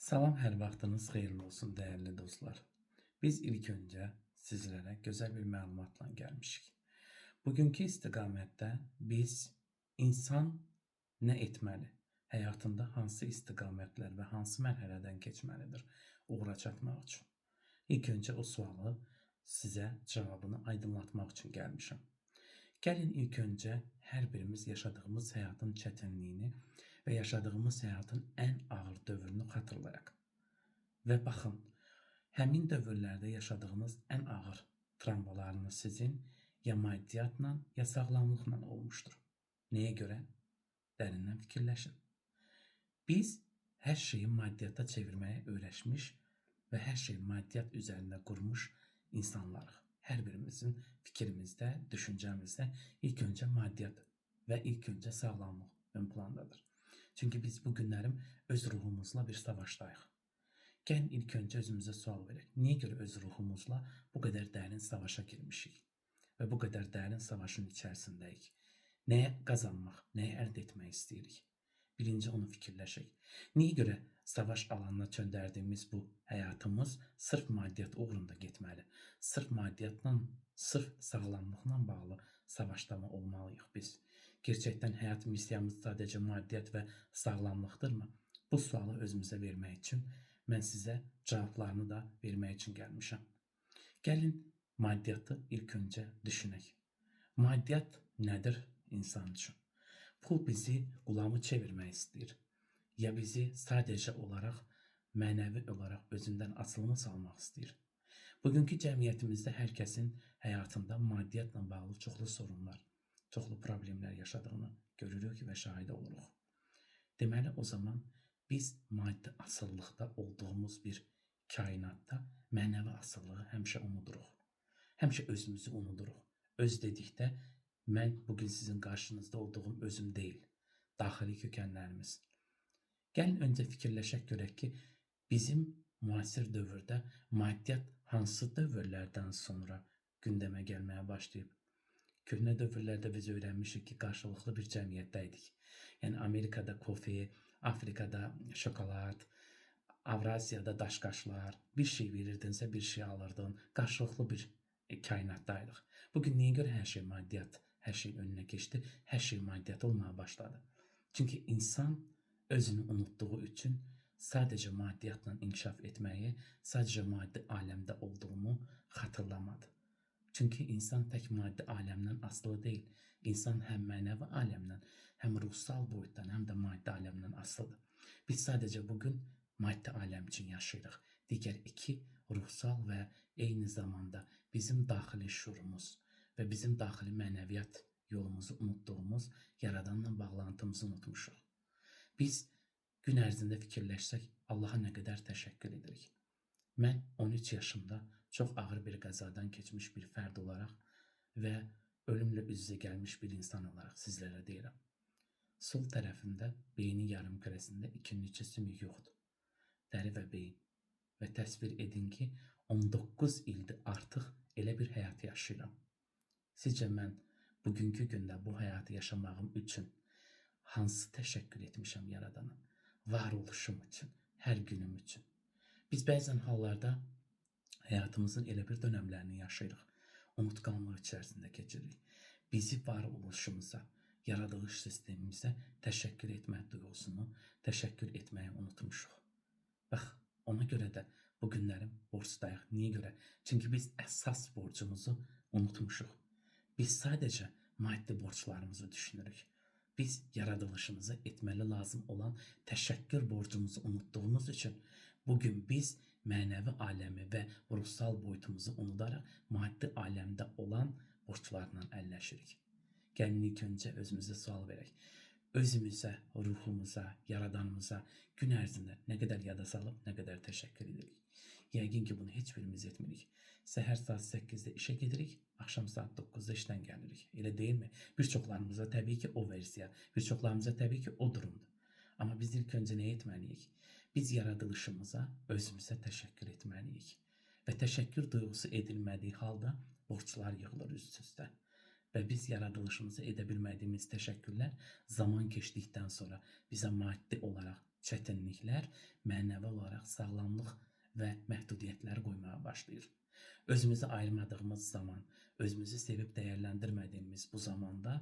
Salam, hər vaxtınız xeyirli olsun dəyərli dostlar. Biz ilk öncə sizlərə gözəl bir məlumatla gəlmişik. Bugünkü istiqamətdə biz insan nə etməli? Həyatında hansı istiqamətlər və hansı mərhələdən keçməlidir uğura çatmaq üçün? İlk öncə o sualı sizə cavabını aydınlatmaq üçün gəlmişəm. Gəlin ilk öncə hər birimiz yaşadığımız həyatın çətinliyini və yaşadığımız həyatın ən ağır dövrünü xatırlayaq. Və baxın, həmin dövrlərdə yaşadığınız ən ağır travmalarınız sizin ya maddiyyatla, ya sağlamlıqla olmuşdur. Nəyə görə? Dərindən fikirləşin. Biz hər şeyi maddiyyata çevirməyə öyrəşmiş və hər şeyi maddiyyat üzərində qurmuş insanlarıq. Hər birimizin fikrimizdə, düşüncəmizdə ilk öncə maddiyyat və ilk öncə sağlamlıq ön plandadır. Çünki biz bu günlərim öz ruhumuzla bir savaşdayıq. Gəlin ilk öncə özümüzə sual verək. Niyə görə öz ruhumuzla bu qədər dərin savaşa girmişik və bu qədər dərin savaşın içərisindəyik? Nəyə qazanmaq, nəyə əldə etmək istəyirik? Birinci onu fikirləşək. Niyə görə savaş alanına çöndərdiyimiz bu həyatımız sırf maddiyyat uğrunda getməli? Sırf maddiyyatla, sırf sağlamlıqla bağlı savaşda mı olmalıyıq biz? Gerçəkdən həyat missiyamız sadəcə maddiyyat və sağlamlıqdırmı? Bu sualı özümüzə vermək üçün mən sizə cavablarını da vermək üçün gəlmişəm. Gəlin maddiyyatı ilk öncə düşünək. Maddiyyat nədir insan üçün? Pul bizi qulamı çevirmək istəyir. Ya bizi sadəcə olaraq, mənəvi olaraq özündən asılımı salmaq istəyir. Bugünkü cəmiyyətimizdə hər kəsin həyatında maddiyyatla bağlı çoxlu sorunlar, çoxlu problemlər yaşadığını görürük və şahid oluruq. Deməli, o zaman biz maddi asıllıqda olduğumuz bir kainatda mənəvi asıllığı həmişə unuduruq. Həmişə özümüzü unuduruq. Öz dedikdə mən bugün sizin qarşınızda olduğum özüm deyil, daxili kökənlərimiz. Gəlin öncə fikirləşək görək ki, bizim müasir dövrdə maddiyyat hansı dövrlərdən sonra gündəmə gəlməyə başlayıb? Köhnə dövrlərdə biz öyrənmişik ki, qarşılıqlı bir cəmiyyətdəydik. Yəni Amerikada kofe, Afrikada şokolad, Avrasiyada daşqaşlar, bir şey verirdinsə bir şey alırdın, qarşılıqlı bir kainatdaydıq. Bugün niyə görə hər şey maddiyyat, hər şeyin önünə keçdi, hər şey maddiyyat olmaya başladı? Çünki insan özünü unutduğu üçün sadəcə maddiyyatla inkişaf etməyi, sadəcə maddi aləmdə olduğunu xatırlamadı. Çünki insan tək maddi aləmdən asılı deyil. İnsan həm mənəvi aləmdən, həm ruhsal boyutdan, həm də maddi aləmdən asılıdır. Biz sadəcə bugün maddi aləm üçün yaşayırıq. Digər iki ruhsal və eyni zamanda bizim daxili şuurumuz və bizim daxili mənəviyyat yolumuzu unutduğumuz, Yaradanla bağlantımızı unutmuşuq. Biz gün ərzində fikirləşsək, Allaha nə qədər təşəkkür edirik. Mən 13 yaşımda çox ağır bir qəzadan keçmiş bir fərd olaraq və ölümlə üz-üzə gəlmiş bir insan olaraq sizlərə deyirəm. Sol tərəfimdə beynin yarımkürəsində 2 neçə sümük yoxdur. Dəri və beyin. Və təsvir edin ki, 19 ildir artıq elə bir həyat yaşayıram. Sizcə mən bugünkü gündə bu həyatı yaşamağım üçün hansı təşəkkür etmişəm Yaradana? Varoluşum üçün, hər günüm üçün. Biz bəzən hallarda həyatımızın elə bir dönəmlərini yaşayırıq. Unutqanlıq içərisində keçiririk. Bizi varoluşumuza, yaradılış sistemimizə təşəkkür etmək duyğusunu, təşəkkür etməyi unutmuşuq. Bax, ona görə də bu günlərim borcdayıq. Niyə görə? Çünki biz əsas borcumuzu unutmuşuq. Biz sadəcə maddi borclarımızı düşünürük. Biz yaradılışımıza etməli lazım olan təşəkkür borcumuzu unutduğumuz üçün bugün biz mənəvi aləmi və ruhsal boyutumuzu unudaraq maddi aləmdə olan borclarla əlləşirik. Gəlin ilk öncə özümüzə sual verək. Özümüzə, ruhumuza, Yaradanımıza gün ərzində nə qədər yada salıb, nə qədər təşəkkür edirik. Yəqin ki, bunu heç birimiz etmirik. Səhər saat 8-də işə gedirik, axşam saat 9-da işdən gəlirik. Elə deyilmi? Bir çoxlarımıza təbii ki, o versiya, bir çoxlarımıza təbii ki, o durumdur. Amma biz ilk öncə nə etməliyik? Biz yaradılışımıza, özümüzə təşəkkür etməliyik. Və təşəkkür duyğusu edilmədiyi halda borclar yığılır üst-üstə. Və biz yaradılışımıza edə bilmədiyimiz təşəkkürlər zaman keçdikdən sonra bizə maddi olaraq çətinliklər mənəvi olaraq sağlamlıq və məhdudiyyətlər qoymağa başlayır. Özümüzü ayırmadığımız zaman, özümüzü sevib dəyərləndirmədiyimiz bu zamanda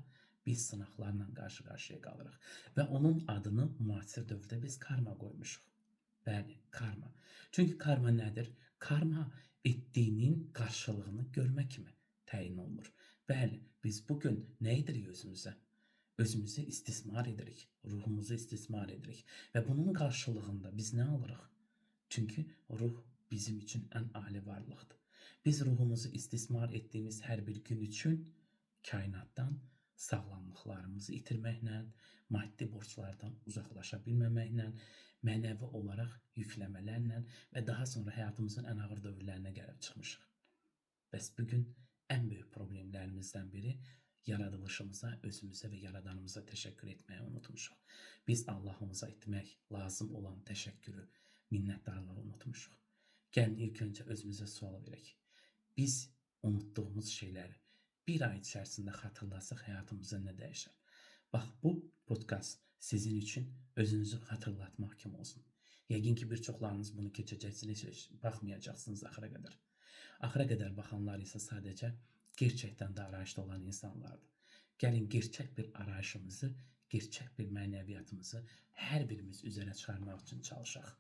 biz sınaqlarla qarşı-qarşıya qalırıq və onun adını müasir dövrdə biz karma qoymuşuq. Bəli, karma. Çünki karma nədir? Karma etdiyinin qarşılığını görmə kimi təyin olunur. Bəli, biz bugün nə edirik özümüzə? Özümüzü istismar edirik, ruhumuzu istismar edirik və bunun qarşılığında biz nə alırıq? Çünki ruh bizim üçün ən ali varlıqdır. Biz ruhumuzu istismar etdiyimiz hər bir gün üçün kainatdan sağlamlıqlarımızı itirməklə, maddi borclardan uzaqlaşa bilməməklə, mənəvi olaraq yükləmələrlə və daha sonra həyatımızın ən ağır dövrlərinə gəlib çıxmışıq. Bəs bugün ən böyük problemlərimizdən biri yaradılışımıza, özümüzə və yaradanımıza təşəkkür etməyi unutmuşuq. Biz Allahımıza etmək lazım olan təşəkkürü, minnətdarlığı unutmuşuq. Gəlin ilk öncə özümüzə sual verək. Biz unutduğumuz şeyləri bir ay içərisində xatırlasaq həyatımızda nə dəyişər? Bax, bu podkast sizin üçün özünüzü xatırlatmaq kimi olsun. Yəqin ki, bir çoxlarınız bunu keçəcəksiniz, baxmayacaqsınız axıra qədər. Axıra qədər baxanlar isə sadəcə gerçəkdən də arayışda olan insanlardır. Gəlin gerçək bir arayışımızı, gerçək bir mənəviyyatımızı hər birimiz üzərə çıxarmaq üçün çalışaq.